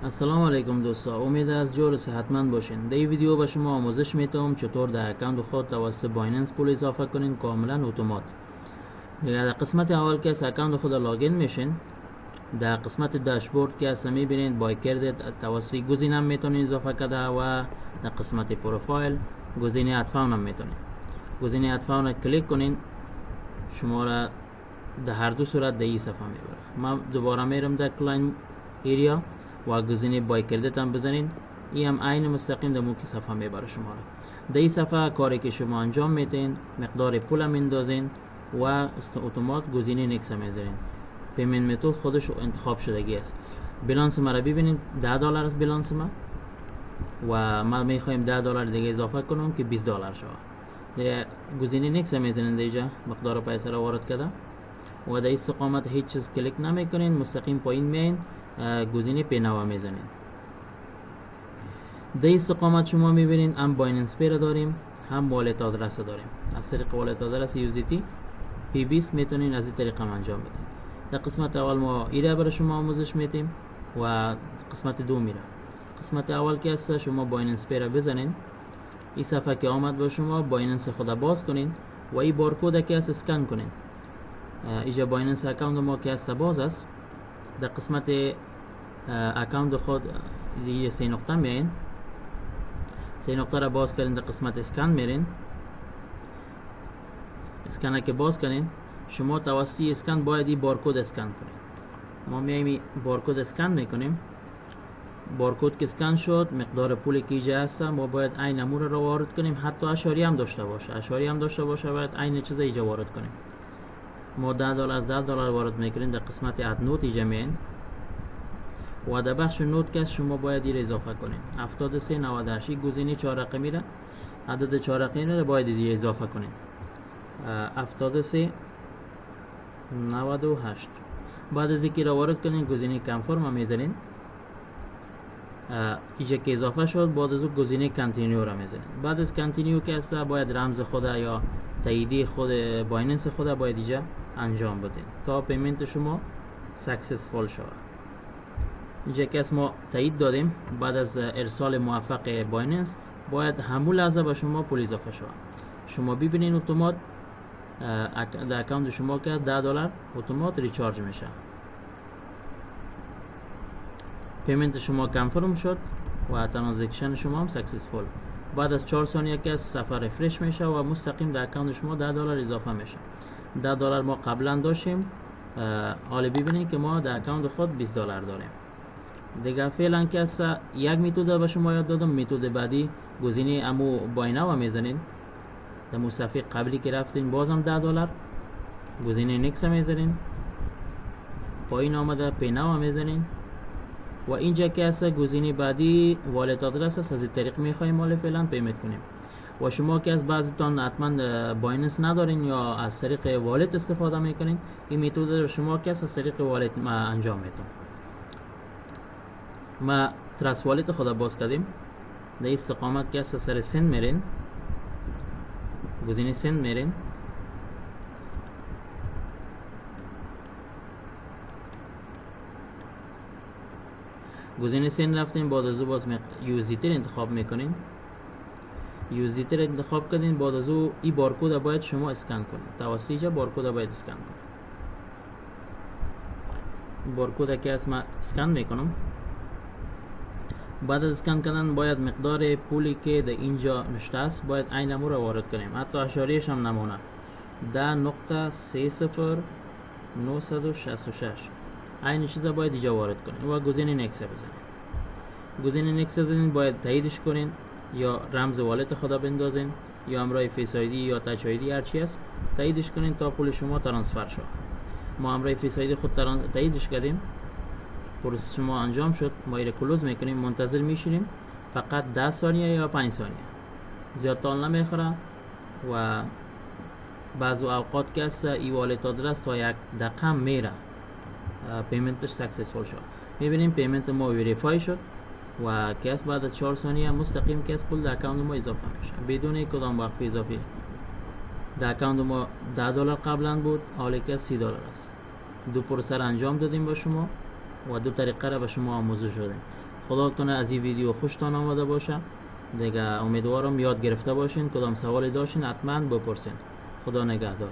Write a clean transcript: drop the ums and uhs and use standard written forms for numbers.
السلام علیکم دوستا، امید از جور صحتمند باشین. در این ویدیو به شما آموزش میتم چطور در اکانت خود توسط بایننس پول اضافه کنین کاملا اتومات. در قسمت اول که از اکانت خود لاگین میشین، در قسمت داشبورد که از میبینید بای کردت توسط گزینه میتونین اضافه کرده و در قسمت پروفایل گزینه ادفاون هم میتونین. گزینه ادفاون را کلیک کنین، شما را در هر دو صورت در این صفحه میبره. من دوباره میرم در کلاین ایریا و گزینه بای کردت هم بزنین. این هم عین مستقیم در موقع صفحه میبره شما را. در این صفحه کاری که شما انجام میتین، مقدار پول هم میندازین و اتومات گزینه نکس هم میذارین. پیمنت متد خودش انتخاب شدگی است. بالانس ما را ببینید، $10 است بالانس ما و ما میخوایم $10 دیگه اضافه کنم که $20 شود. در گزینه نکس هم میزنین، دیجا مقدار پیسه را وارد کرده و در استقامت هیچ چیز کلیک نمیکنین، مستقیم پایین میین، گزینه پی نو میزنین. در استقامت شما میبینین هم بایننس پی را داریم، هم والت آدرس داریم. از طریق والت آدرس یوزیتی P20 میتونین از این طریق هم انجام بدین. در قسمت اول ما ایره برای شما آموزش میتیم و قسمت دو میره. قسمت اول که است شما بایننس پی را بزنین. این صفحه که آمد با شما بایننس خود باز کنین و این بارکد که است اسکن کنین. اینجا بایننس اکانت ما که است باز است. در قسمت اکانت خود یه سه نقطه میاین، سه نقطه را باز کردین، در قسمت اسکن میرین. اسکن که باز کنین، شما توسط اسکن باید این بارکد اسکن کنین. ما میایم بارکد اسکن میکنیم. بارکد که اسکن شد، مقدار پولی که اینجا هست ما باید عین امور را وارد کنیم، حتی اشاری هم داشته باشه. اشاری هم داشته باشه باید عین چیز اینجا وارد کنیم. ما $10 وارد میکنیم. در قسمت اد نوت اینجا میاین و در بخش نوت که شما باید این اضافه کنین. 7398 گزینه 4 رقمی را، عدد 4 رقمی را باید این اضافه کنین. 7398. بعد از اینکه را وارد کنین گزینه کنفرم میزنین. اینجا که اضافه شد، بعد از اون گزینه کانتینیو را میزنین. بعد از کانتینیو که است باید رمز خود یا تاییدی خود بایننس خود باید اینجا انجام بدین تا پیمنت شما سکسسفول شود. اینجا که ما تایید دادیم، بعد از ارسال موفق بایننس باید همون لحظه به شما پول اضافه شود. شما ببینین اتومات در اکانت شما که $10 اتومات ریچارج میشه. پیمنت شما کنفرم شد و ترانزکشن شما هم سکسسفول. بعد از 4 ثانیه که صفحه رفرش میشه و مستقیم در اکانت شما $10 اضافه میشه. $10 ما قبلا داشتیم، حالا ببینید که ما در اکانت خود $20 داریم. دیگه فعلا که است یک میتود به شما یاد دادم. میتود بعدی گزینه امو بای نو میزنین. در مصفحه قبلی که رفتین بازم $10 گزینه نکس میزنین، پایین آمده پی نو میزنین و اینجا که است گزینه بعدی والت آدرس است. از این طریق میخوایم مال فعلا پیمنت کنیم. و شما که از بعضیتان حتما بایننس ندارین یا از طریق والت استفاده میکنین، این میتود شما که از طریق والت ما انجام میدم. ما ترست والت خود باز کردیم. در استقامت که از سر سند میرین، گزینه سند میرین. گزینه سند رفتین، بعد از او باز یوزیتر انتخاب میکنین. یوزیتر انتخاب کردین، بعد از او این بارکد باید شما اسکن کنین. توسط اینجا بارکد باید اسکن کنین. بارکد که از ما اسکن میکنم. بعد از اسکن کردن باید مقدار پولی که در اینجا نشته است باید عین امور را وارد کنیم، حتی اشاریه‌اش هم نمونه. 10.30966 عین چیز باید اینجا وارد کنیم و گزینه نکس بزنید. گزینه نکس بزنید، باید تاییدش کنین یا رمز والت خدا بندازین یا همراه فیس آیدی یا تاچ آیدی هر چی است تاییدش کنین تا پول شما ترانسفر شد. ما همراه فیس آیدی خود تاییدش کردیم. پروسه شما انجام شد، ما ایره کلوز میکنیم، منتظر میشینیم فقط 10 ثانیه یا 5 ثانیه، زیاد طول نمیخوره و بعض اوقات که است ای والت آدرس تا 1 دقیقه میره پیمنتش سکسسفول شد. میبینیم پیمنت ما وریفای شد و کس بعد از 4 ثانیه مستقیم کس پول در اکانت ما اضافه میشه بدون کدام وقت اضافی. در اکانت ما $10 قبلا بود، حالا که $30 است. دو پروسه را انجام دادیم با شما و دو طریقه را به شما آموزش دادیم. خدا کنه از این ویدیو خوشتان آمده باشه. دیگه امیدوارم یاد گرفته باشین. کدام سوالی داشتین حتما بپرسین. خدا نگهدار.